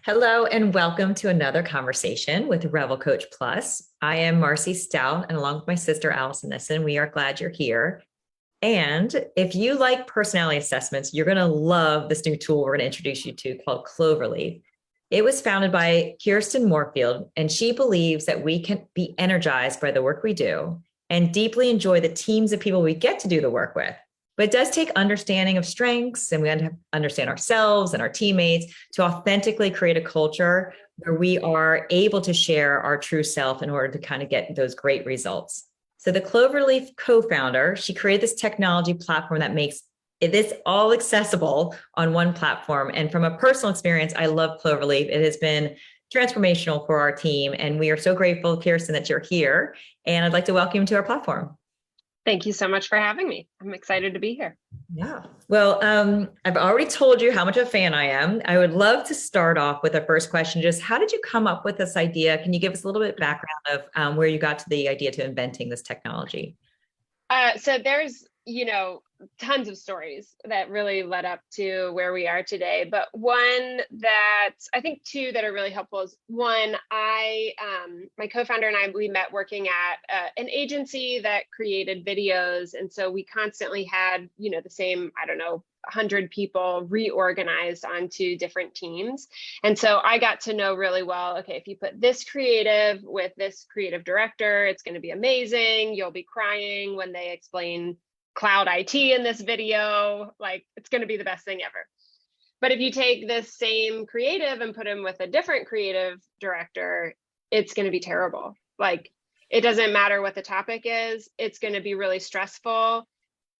Hello and welcome to another conversation with Revel Coach Plus. I am Marcy Stout, and along with my sister Allison Nissen, we are glad you're here. And if you like personality assessments, you're going to love this new tool we're going to introduce you to called Cloverleaf. It was founded by Kirsten Moorefield, and she believes that we can be energized by the work we do and deeply enjoy the teams of people we get to do the work with. But it does take understanding of strengths, and we have to understand ourselves and our teammates to authentically create a culture where we are able to share our true self in order to kind of get those great results. So the Cloverleaf co-founder, she created this technology platform that makes this all accessible on one platform. And from a personal experience, I love Cloverleaf. It has been transformational for our team. And we are so grateful, Kirsten, that you're here. And I'd like to welcome you to our platform. Thank you so much for having me. I'm excited to be here. Yeah. Well, I've already told you how much of a fan I am. I would love to start off with a first question. Just how did you come up with this idea? Can you give us a little bit of background of where you got to the idea to inventing this technology? So there's, tons of stories that really led up to where we are today. But one that I think two that are really helpful is one, my co-founder and I, we met working at an agency that created videos. And so we constantly had, the same, 100 people reorganized onto different teams. And so I got to know really well, okay, if you put this creative with this creative director, it's going to be amazing. You'll be crying when they explain cloud IT in this video, like it's going to be the best thing ever. But if you take this same creative and put him with a different creative director, it's going to be terrible. Like it doesn't matter what the topic is, it's going to be really stressful.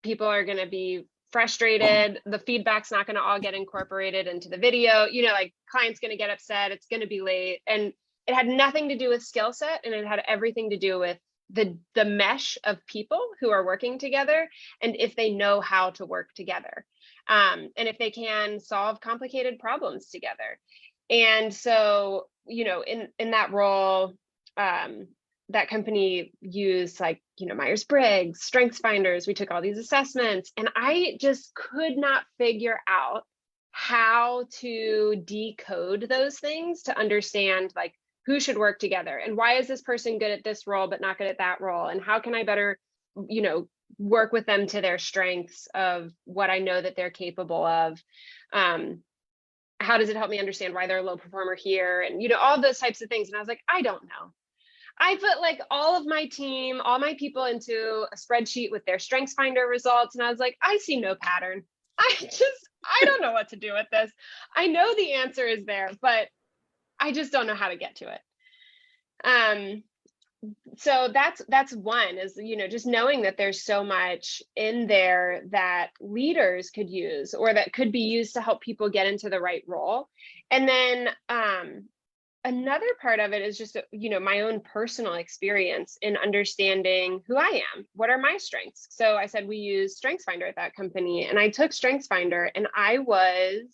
People are going to be frustrated. The feedback's not going to all get incorporated into the video. Like client's going to get upset. It's going to be late. And it had nothing to do with skill set, and it had everything to do with the mesh of people who are working together, and if they know how to work together, and if they can solve complicated problems together. And so, in that role, that company used Myers-Briggs, Strengths Finders. We took all these assessments, and I just could not figure out how to decode those things to understand who should work together, and why is this person good at this role but not good at that role, and how can I better work with them to their strengths of what I know that they're capable of. How does it help me understand why they're a low performer here, and all those types of things. And I was like, I don't know. I put all of my team, all my people into a spreadsheet with their Strengths Finder results, and I was like, I see no pattern. I don't know what to do with this. I know the answer is there, but I just don't know how to get to it. So that's one, is, just knowing that there's so much in there that leaders could use, or that could be used to help people get into the right role. And then another part of it is just, my own personal experience in understanding who I am. What are my strengths? So I said we use Strengths Finder at that company, and I took Strengths Finder, and I was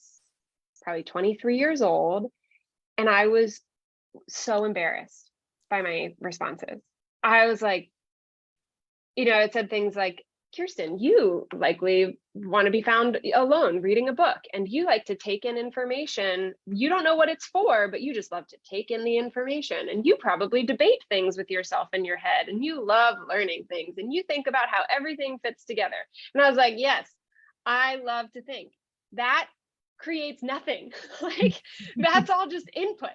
probably 23 years old. And I was so embarrassed by my responses. I was like, it said things like, Kirsten, you likely want to be found alone reading a book, and you like to take in information. You don't know what it's for, but you just love to take in the information. And you probably debate things with yourself in your head, and you love learning things, and you think about how everything fits together. And I was like, yes, I love to think. That creates nothing. That's all just input.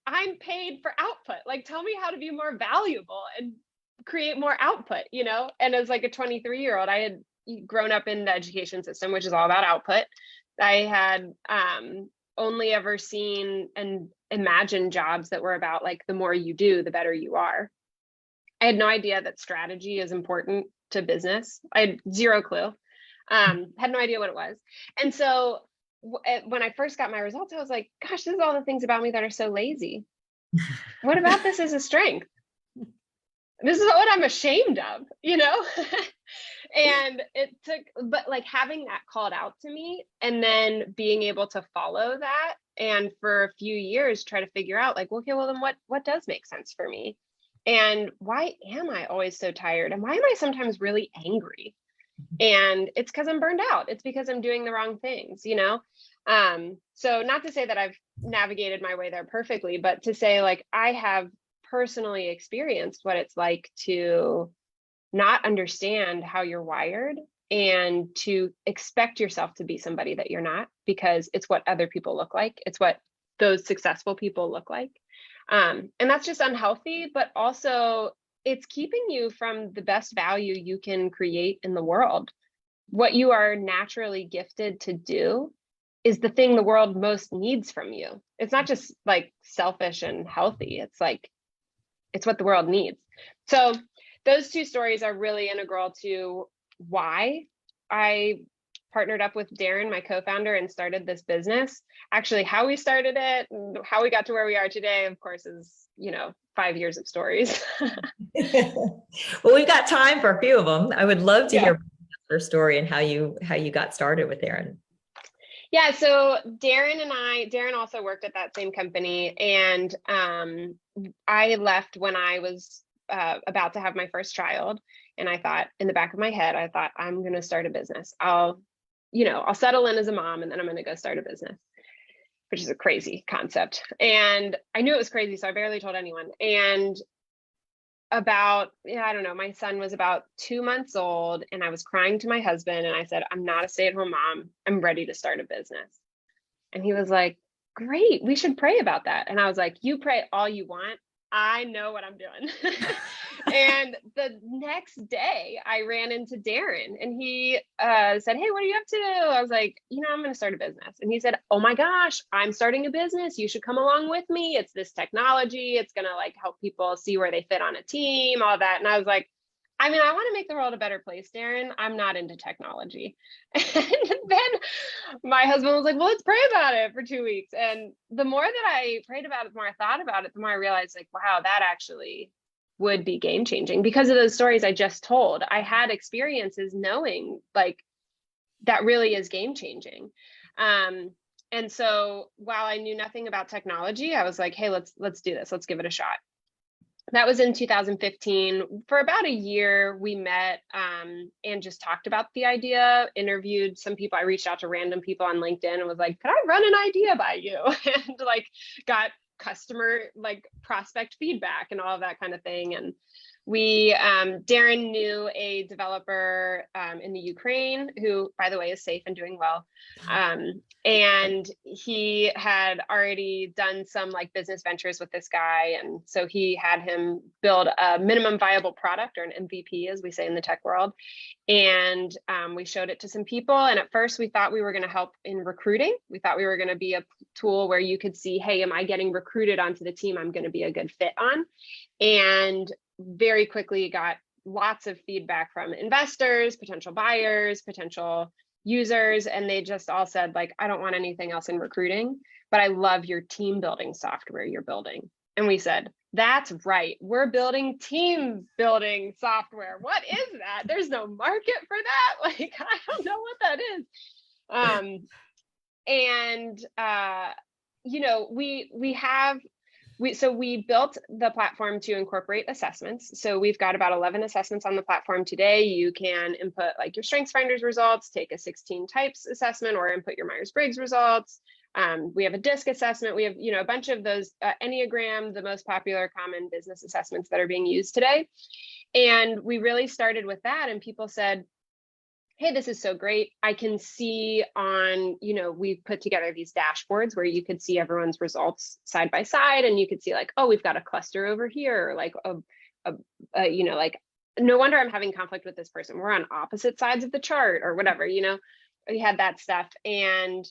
I'm paid for output. Tell me how to be more valuable and create more output, And as a 23-year-old, I had grown up in the education system, which is all about output. I had only ever seen and imagined jobs that were about the more you do, the better you are. I had no idea that strategy is important to business. I had zero clue. Had no idea what it was. And so when I first got my results, I was like, gosh, this is all the things about me that are so lazy. What about this is a strength? This is what I'm ashamed of, And it took, but having that called out to me, and then being able to follow that, and for a few years try to figure out okay, well then what does make sense for me? And why am I always so tired? And why am I sometimes really angry? And it's because I'm burned out. It's because I'm doing the wrong things, So not to say that I've navigated my way there perfectly, but to say like I have personally experienced what it's like to not understand how you're wired and to expect yourself to be somebody that you're not, because it's what other people look like. It's what those successful people look like. And that's just unhealthy, but also it's keeping you from the best value you can create in the world. What you are naturally gifted to do is the thing the world most needs from you. It's not just like selfish and healthy. It's like, it's what the world needs. So those two stories are really integral to why I partnered up with Darren, my co-founder, and started this business. Actually, how we started it and how we got to where we are today, of course, is, 5 years of stories. Well, we've got time for a few of them. I would love to Yeah. hear your story and how you got started with Aaron. Yeah, so Darren also worked at that same company, and I left when I was about to have my first child, and I thought, in the back of my head, I'm going to start a business. I'll settle in as a mom, and then I'm going to go start a business, which is a crazy concept. And I knew it was crazy, so I barely told anyone. And I don't know, my son was about 2 months old, and I was crying to my husband, and I said, I'm not a stay-at-home mom. I'm ready to start a business. And he was like, great, we should pray about that. And I was like, you pray all you want. I know what I'm doing. And the next day I ran into Darren, and he said, hey, what are you up to? I was like, I'm going to start a business. And he said, oh my gosh, I'm starting a business. You should come along with me. It's this technology. It's going to like help people see where they fit on a team, all that. And I was like, I want to make the world a better place, Darren. I'm not into technology. And then my husband was like, well, let's pray about it for 2 weeks. And the more that I prayed about it, the more I thought about it, the more I realized like, wow, that actually would be game changing because of those stories I just told. I had experiences knowing like that really is game changing. And so while I knew nothing about technology, I was like, hey, let's do this. Let's give it a shot. That was in 2015. For about a year, we met and just talked about the idea, interviewed some people. I reached out to random people on LinkedIn and was like, could I run an idea by you? And like got customer like prospect feedback and all of that kind of thing. And we, Darren knew a developer in the Ukraine who, by the way, is safe and doing well. And he had already done some like business ventures with this guy. And so he had him build a minimum viable product, or an MVP, as we say in the tech world. And we showed it to some people. And at first we thought we were going to help in recruiting. We thought we were going to be a tool where you could see, hey, am I getting recruited onto the team I'm going to be a good fit on? And very quickly got lots of feedback from investors, potential buyers, potential users, and they just all said like, I don't want anything else in recruiting, but I love your team building software you're building. And we said, that's right, we're building team building software. What is that? There's no market for that. Like, I don't know what that is. We built the platform to incorporate assessments. So we've got about 11 assessments on the platform today. You can input like your StrengthsFinders results, take a 16 types assessment, or input your Myers-Briggs results. We have a DISC assessment. We have, a bunch of those Enneagram, the most popular common business assessments that are being used today. And we really started with that, and people said, hey, this is so great. I can see on, we've put together these dashboards where you could see everyone's results side by side, and you could see like, oh, we've got a cluster over here, or like like, no wonder I'm having conflict with this person. We're on opposite sides of the chart or whatever, we had that stuff. And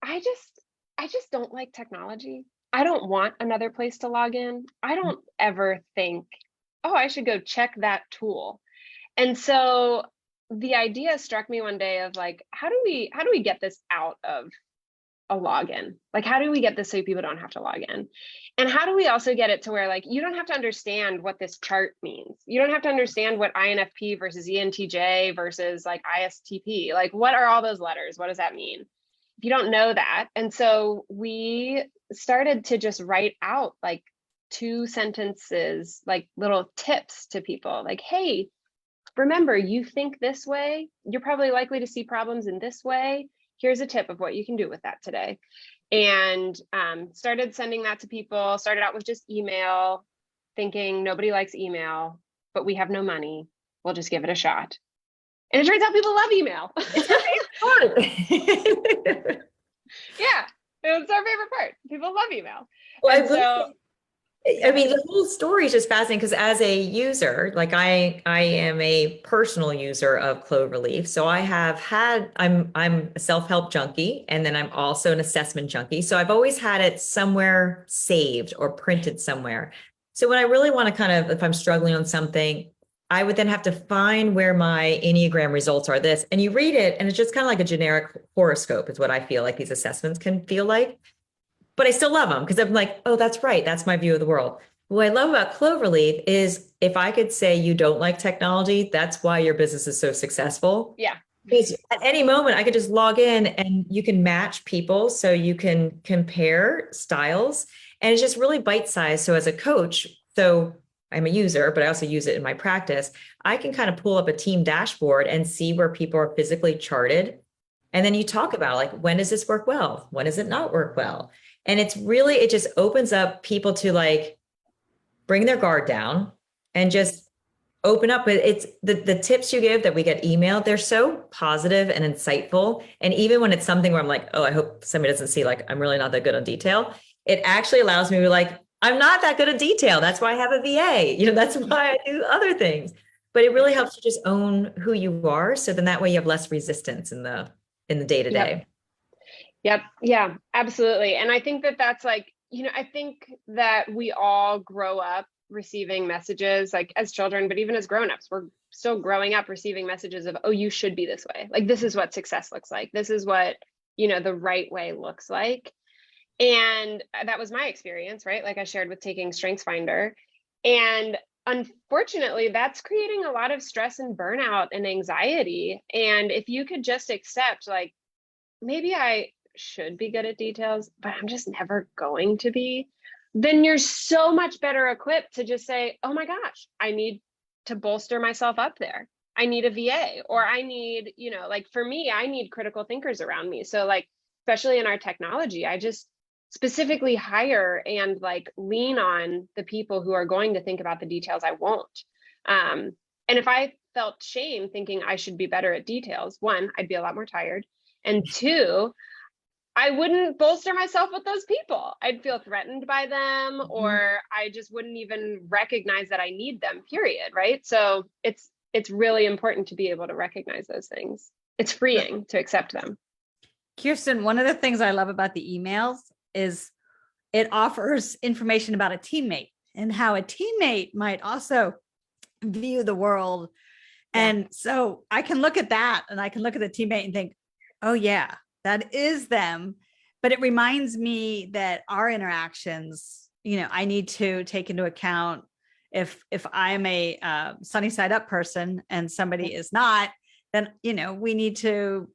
I just don't like technology. I don't want another place to log in. I don't ever think, oh, I should go check that tool. And so the idea struck me one day of like, how do we get this out of a login? Like, how do we get this so people don't have to log in? And how do we also get it to where like, you don't have to understand what this chart means. You don't have to understand what INFP versus ENTJ versus like ISTP, like what are all those letters? What does that mean? If you don't know that. And so we started to just write out like 2 sentences, like little tips to people, like, hey, remember, you think this way, you're probably likely to see problems in this way. here's a tip of what you can do with that today. And started sending that to people, started out with just email, thinking nobody likes email, but we have no money. We'll just give it a shot. And it turns out people love email. It's our favorite part. Yeah, it's our favorite part. People love email. Well, And I mean, the whole story is just fascinating because as a user, like I am a personal user of Cloverleaf. So I'm a self-help junkie, and then I'm also an assessment junkie. So I've always had it somewhere saved or printed somewhere. So when I really want to kind of, if I'm struggling on something, I would then have to find where my Enneagram results are this. And you read it, and it's just kind of like a generic horoscope is what I feel like these assessments can feel like. But I still love them because I'm like, oh, that's right. That's my view of the world. What I love about Cloverleaf is if I could say you don't like technology, that's why your business is so successful. yeah. Because at any moment I could just log in and you can match people. So you can compare styles and it's just really bite-sized. So as a coach, so I'm a user, but I also use it in my practice. I can kind of pull up a team dashboard and see where people are physically charted. And then you talk about like, when does this work well? When does it not work well? And it's really, it just opens up people to like bring their guard down and just open up. It's the tips you give that we get emailed, they're so positive and insightful. And even when it's something where I'm like, oh, I hope somebody doesn't see like, I'm really not that good on detail. It actually allows me to be like, I'm not that good at detail. That's why I have a VA. That's why I do other things. But it really helps you just own who you are. So then that way you have less resistance in the day to day. Yep. Yeah, absolutely. And I think that that's like, I think that we all grow up receiving messages like as children, but even as grownups, we're still growing up receiving messages of, oh, you should be this way. Like, this is what success looks like. This is what, the right way looks like. And that was my experience, right? Like I shared with taking StrengthsFinder. And unfortunately, that's creating a lot of stress and burnout and anxiety. And if you could just accept, like, maybe I should be good at details, but I'm just never going to be, then you're so much better equipped to just say, oh my gosh, I need to bolster myself up there. I need a VA, or I need, like for me, I need critical thinkers around me. So like, especially in our technology, I just specifically hire and like lean on the people who are going to think about the details I won't. And if I felt shame thinking I should be better at details, one, I'd be a lot more tired. And two, I wouldn't bolster myself with those people. I'd feel threatened by them, or I just wouldn't even recognize that I need them, period. Right. So it's really important to be able to recognize those things. It's freeing to accept them. Kirsten, one of the things I love about the emails is it offers information about a teammate and how a teammate might also view the world. Yeah. And so I can look at that and I can look at the teammate and think, oh yeah, that is them. But it reminds me that our interactions, I need to take into account if I'm a sunny side up person and somebody is not, then, we need to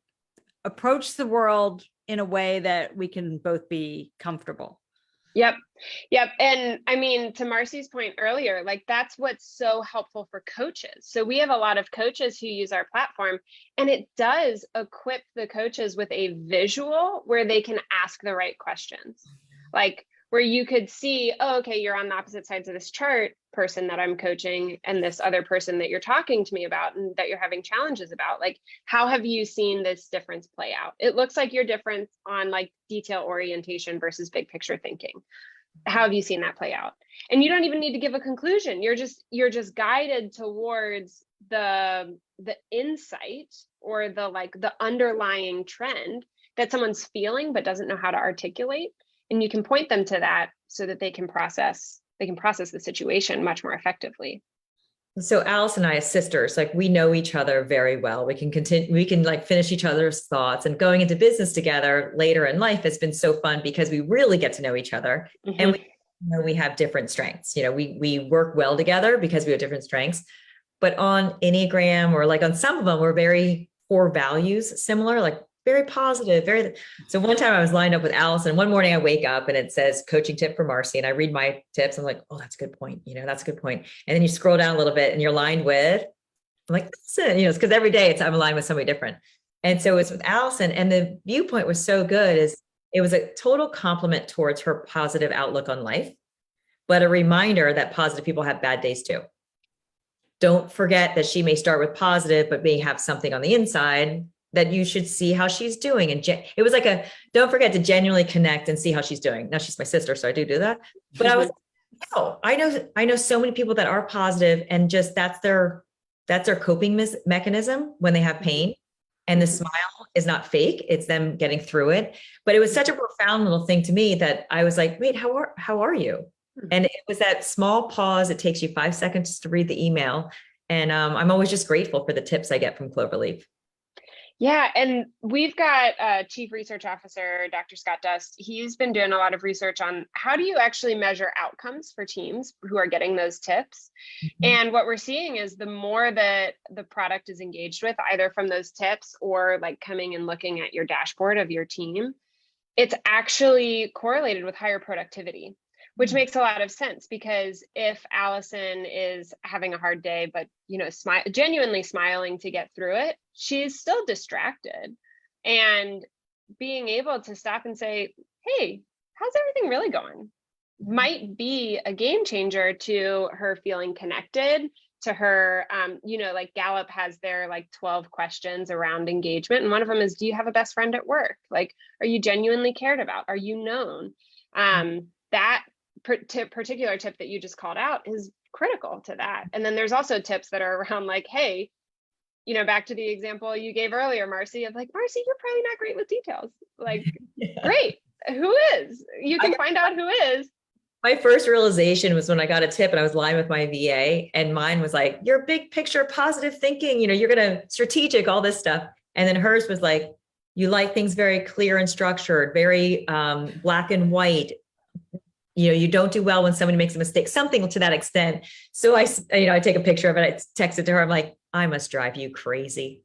approach the world in a way that we can both be comfortable. Yep. And I mean, to Marcy's point earlier, like that's what's so helpful for coaches. So we have a lot of coaches who use our platform, and it does equip the coaches with a visual where they can ask the right questions. Like where you could see, oh, okay, you're on the opposite sides of this chart, person that I'm coaching, and this other person that you're talking to me about and that you're having challenges about. Like, how have you seen this difference play out? It looks like your difference on like detail orientation versus big picture thinking. How have you seen that play out? And you don't even need to give a conclusion. You're just guided towards the insight or the underlying trend that someone's feeling but doesn't know how to articulate. And you can point them to that so that they can process the situation much more effectively. So Alice and I as sisters, like we know each other very well. We can like finish each other's thoughts, and going into business together later in life has been so fun because we really get to know each other. Mm-hmm. And we have different strengths. We work well together because we have different strengths, but on Enneagram or like on some of them, we're very core values similar, like very positive, so one time I was lined up with Allison. One morning I wake up and it says coaching tip for Marcy, and I read my tips. I'm like, oh, that's a good point. That's a good point. And then you scroll down a little bit and you're lined with, I'm like, listen, it's because every day I'm aligned with somebody different. And so it's with Allison, and the viewpoint was so good is it was a total compliment towards her positive outlook on life, but a reminder that positive people have bad days too. Don't forget that she may start with positive, but may have something on the inside that you should see how she's doing. And it was like don't forget to genuinely connect and see how she's doing. Now she's my sister, so I do that. But I was, oh, I know so many people that are positive and just that's their coping mechanism when they have pain. And the smile is not fake. It's them getting through it. But it was such a profound little thing to me that I was like, wait, how are you? And it was that small pause. It takes you 5 seconds to read the email. And I'm always just grateful for the tips I get from Cloverleaf. Yeah, and we've got Chief Research Officer, Dr. Scott Dust. He's been doing a lot of research on how do you actually measure outcomes for teams who are getting those tips. And what we're seeing is the more that the product is engaged with, either from those tips or like coming and looking at your dashboard of your team, it's actually correlated with higher productivity, which makes a lot of sense, because if Allison is having a hard day, but genuinely smiling to get through it, she's still distracted. And being able to stop and say, hey, how's everything really going? Might be a game changer to her feeling connected, to her, like Gallup has their 12 questions around engagement. And one of them is, do you have a best friend at work? Like, are you genuinely cared about? Are you known? That particular tip that you just called out is critical to that. And then there's also tips that are around hey, back to the example you gave earlier, Marcy, of Marcy, you're probably not great with details. Yeah. Great. Who is? You can find out who is. My first realization was when I got a tip and I was lying with my VA, and mine was your big picture, positive thinking, you're going to strategic, all this stuff. And then hers was you like things very clear and structured, very black and white. You don't do well when somebody makes a mistake, something to that extent. So I take a picture of it. I text it to her. I'm like, I must drive you crazy.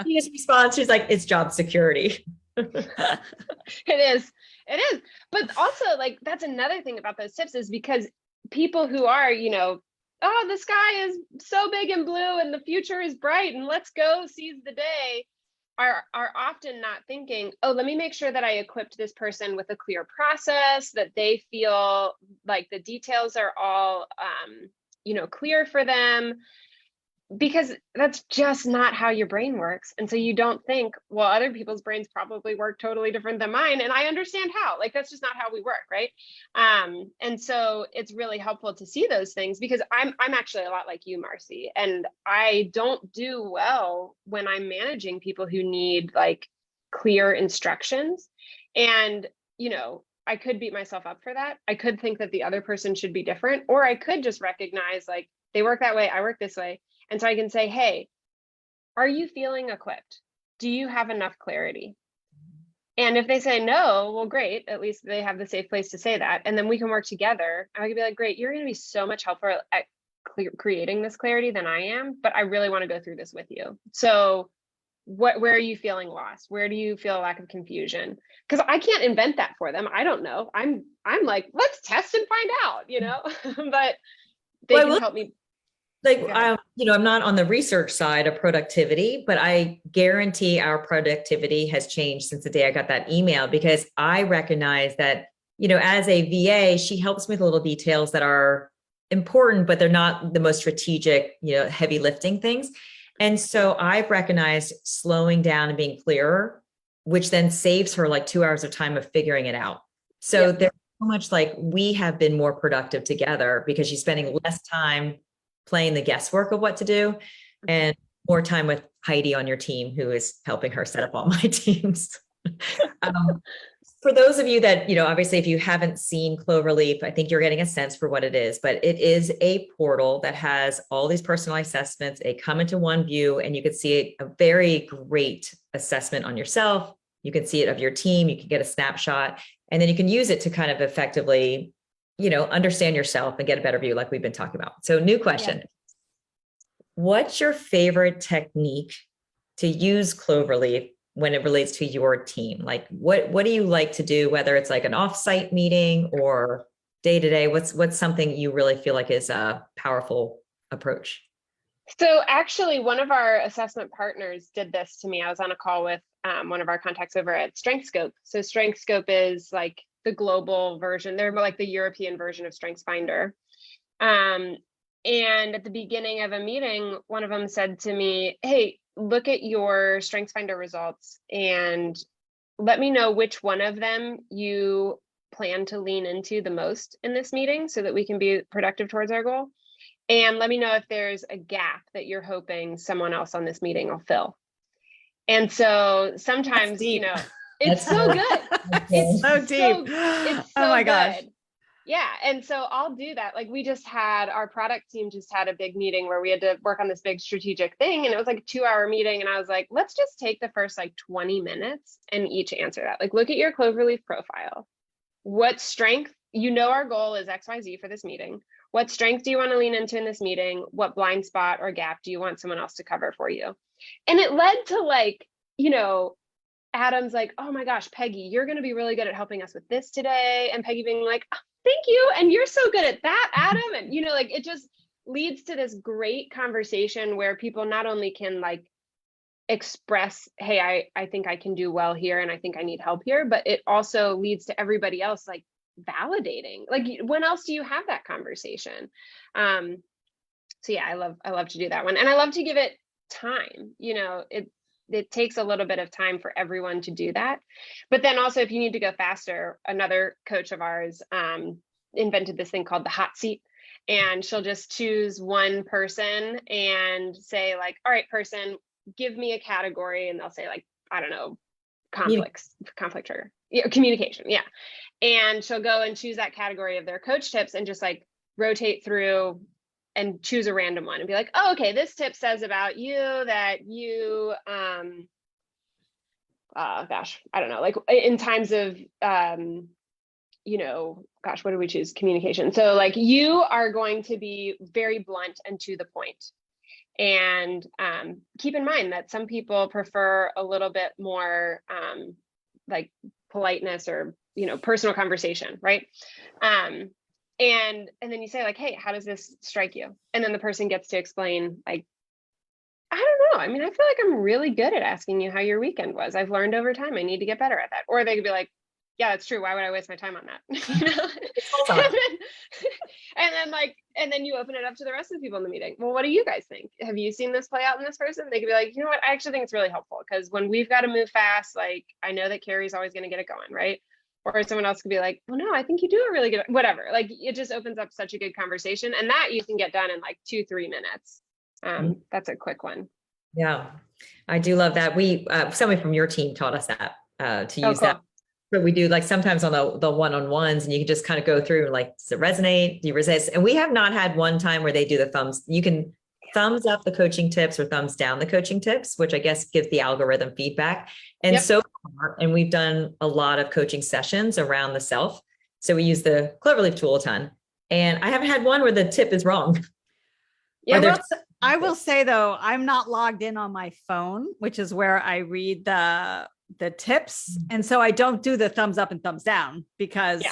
She just responds. She's like, it's job security. It is. But also that's another thing about those tips, is because people who are, oh, the sky is so big and blue and the future is bright and let's go seize the day, are often not thinking, oh, let me make sure that I equipped this person with a clear process, that they feel like the details are all, clear for them, because that's just not how your brain works. And so you don't think, well, other people's brains probably work totally different than mine, and I understand how. That's just not how we work, right? And so it's really helpful to see those things, because I'm actually a lot like you, Marcy, and I don't do well when I'm managing people who need clear instructions. And I could beat myself up for that. I could think that the other person should be different, or I could just recognize they work that way, I work this way. And so I can say, hey, are you feeling equipped? Do you have enough clarity? And if they say no, well, great. At least they have the safe place to say that. And then we can work together. I can be like, great, you're going to be so much helpful at creating this clarity than I am, but I really want to go through this with you. So where are you feeling lost? Where do you feel a lack of confusion? Because I can't invent that for them. I don't know. I'm like, let's test and find out, but they can help me. I'm not on the research side of productivity, but I guarantee our productivity has changed since the day I got that email, because I recognize that, as a VA, she helps me with little details that are important, but they're not the most strategic, heavy lifting things. And so I've recognized slowing down and being clearer, which then saves her 2 hours of time of figuring it out. So there's so much we have been more productive together, because she's spending less time playing the guesswork of what to do and more time with Heidi on your team, who is helping her set up all my teams. For those of you that, obviously, if you haven't seen Cloverleaf, I think you're getting a sense for what it is, but it is a portal that has all these personalized assessments. They come into one view, and you can see a very great assessment on yourself. You can see it of your team. You can get a snapshot, and then you can use it to kind of effectively understand yourself and get a better view, like we've been talking about. So new question. Yeah. What's your favorite technique to use Cloverleaf when it relates to your team? What do you like to do, whether it's an offsite meeting or day to day? What's something you really feel like is a powerful approach? So actually, one of our assessment partners did this to me. I was on a call with one of our contacts over at StrengthScope. So StrengthScope is like the global version. They're more like the European version of StrengthsFinder. And at the beginning of a meeting, one of them said to me, hey, look at your StrengthsFinder results and let me know which one of them you plan to lean into the most in this meeting so that we can be productive towards our goal. And let me know if there's a gap that you're hoping someone else on this meeting will fill. And so sometimes, you know, it's so good. It's so deep. It's so oh my gosh. good. Yeah. And so I'll do that. Like we just had our product team just had a big meeting where we had to work on this big strategic thing. And it was like a 2-hour meeting. And I was like, let's just take the first like 20 minutes and each answer that. Like, look at your Cloverleaf profile. What strength, you know, our goal is XYZ for this meeting. What strength do you want to lean into in this meeting? What blind spot or gap do you want someone else to cover for you? And it led to like, you know, Adam's like, oh my gosh, Peggy, you're going to be really good at helping us with this today. And Peggy being like, oh, thank you. And you're so good at that, Adam. And, you know, like it just leads to this great conversation where people not only can like express, hey, I think I can do well here and I think I need help here, but it also leads to everybody else like validating. Like when else do you have that conversation? So yeah, I love to do that one. And I love to give it time. You know, it takes a little bit of time for everyone to do that. But then also if you need to go faster, another coach of ours invented this thing called the hot seat. And she'll just choose one person and say like, all right, person, give me a category. And they'll say like, I don't know, conflict trigger, yeah, communication. Yeah. And she'll go and choose that category of their coach tips and just like rotate through and choose a random one and be like, oh, okay, this tip says about you that you, gosh, I don't know, like in times of, you know, gosh, what do we choose? Communication. So like you are going to be very blunt and to the point. And keep in mind that some people prefer a little bit more like politeness or, you know, personal conversation, right? And then you say like, hey, how does this strike you? And then the person gets to explain like, I don't know. I mean, I feel like I'm really good at asking you how your weekend was. I've learned over time. I need to get better at that. Or they could be like, yeah, that's true. Why would I waste my time on that? You know? and then you open it up to the rest of the people in the meeting. Well, what do you guys think? Have you seen this play out in this person? They could be like, you know what? I actually think it's really helpful because when we've got to move fast, like I know that Carrie's always going to get it going, right? Or someone else could be like, well, no, I think you do a really good, whatever. Like it just opens up such a good conversation, and that you can get done in like 2-3 minutes. That's a quick one. Yeah, I do love that. We somebody from your team taught us that to use that. But we do like sometimes on the one-on-ones, and you can just kind of go through and like, does it resonate? Do you resist? And we have not had one time where they do the thumbs. You can thumbs up the coaching tips or thumbs down the coaching tips, which I guess gives the algorithm feedback. And so far, and we've done a lot of coaching sessions around the self. So we use the Cloverleaf tool a ton. And I haven't had one where the tip is wrong. Yeah, I will say though, I'm not logged in on my phone, which is where I read the tips. And so I don't do the thumbs up and thumbs down because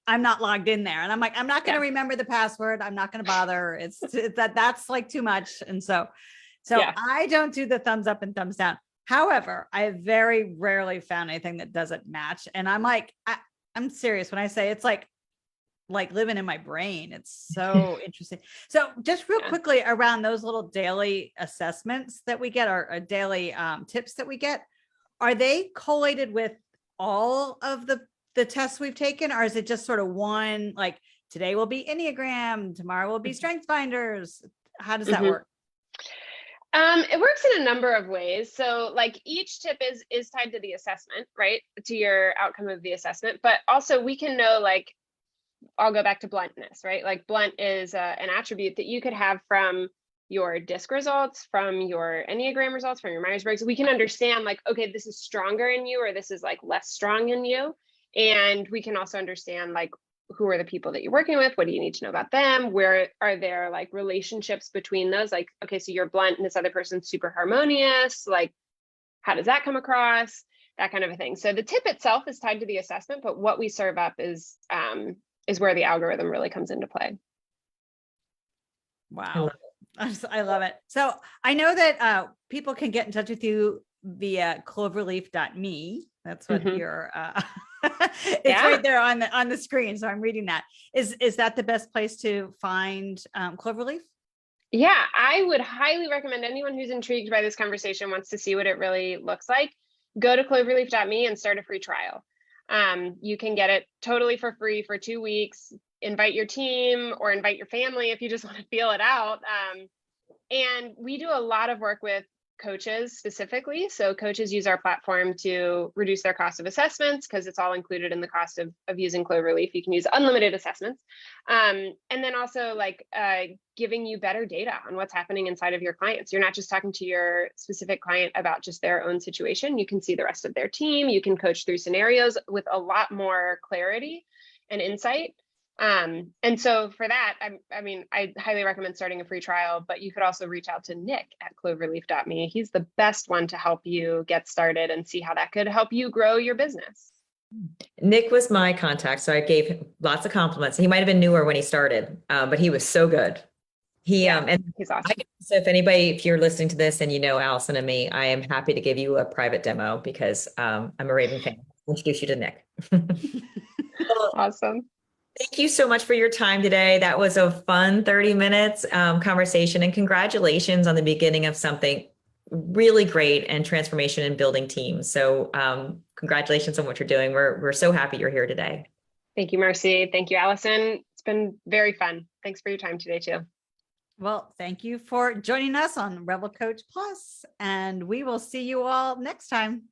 I'm not logged in there. And I'm like, I'm not going to remember the password. I'm not going to bother. It's that's like too much. And so I don't do the thumbs up and thumbs down. However, I have very rarely found anything that doesn't match. And I'm like, I'm serious when I say it's like living in my brain. It's so interesting. So just real quickly around those little daily assessments that we get or daily tips that we get, are they collated with all of the tests we've taken, or is it just sort of one, like today will be Enneagram, tomorrow will be Strengthsfinders? How does that work? It works in a number of ways. So like each tip is tied to the assessment, right? To your outcome of the assessment, but also we can know, like, I'll go back to bluntness, right? Like blunt is an attribute that you could have from your DISC results, from your Enneagram results, from your Myers-Briggs. We can understand like, okay, this is stronger in you, or this is like less strong in you. And we can also understand like, who are the people that you're working with? What do you need to know about them? Where are there like relationships between those? Like, okay, so you're blunt and this other person's super harmonious. Like, how does that come across? That kind of a thing. So the tip itself is tied to the assessment, but what we serve up is where the algorithm really comes into play. Wow. I love it. So I know that people can get in touch with you via cloverleaf.me. That's what Mhm. your it's Yeah. right there on the screen. So I'm reading that. Is that the best place to find Cloverleaf? Yeah, I would highly recommend anyone who's intrigued by this conversation, wants to see what it really looks like, go to cloverleaf.me and start a free trial. You can get it totally for free for 2 weeks. Invite your team or invite your family if you just want to feel it out. And we do a lot of work with coaches specifically. So coaches use our platform to reduce their cost of assessments because it's all included in the cost of using Cloverleaf. You can use unlimited assessments. And then also like giving you better data on what's happening inside of your clients. You're not just talking to your specific client about just their own situation. You can see the rest of their team. You can coach through scenarios with a lot more clarity and insight. And so for that, I highly recommend starting a free trial, but you could also reach out to Nick at cloverleaf.me. He's the best one to help you get started and see how that could help you grow your business. Nick was my contact, so I gave him lots of compliments. He might have been newer when he started, but he was so good. And He's awesome. so if you're listening to this and you know Allison and me, I am happy to give you a private demo because I'm a Raven fan. I'll introduce you to Nick. Well, Awesome. thank you so much for your time today. That was a fun 30 minutes conversation, and congratulations on the beginning of something really great and transformation in building teams. So congratulations on what you're doing. We're so happy you're here today. Thank you, Marcy. Thank you, Allison. It's been very fun. Thanks for your time today too. Well, thank you for joining us on Revel Coach Plus, and we will see you all next time.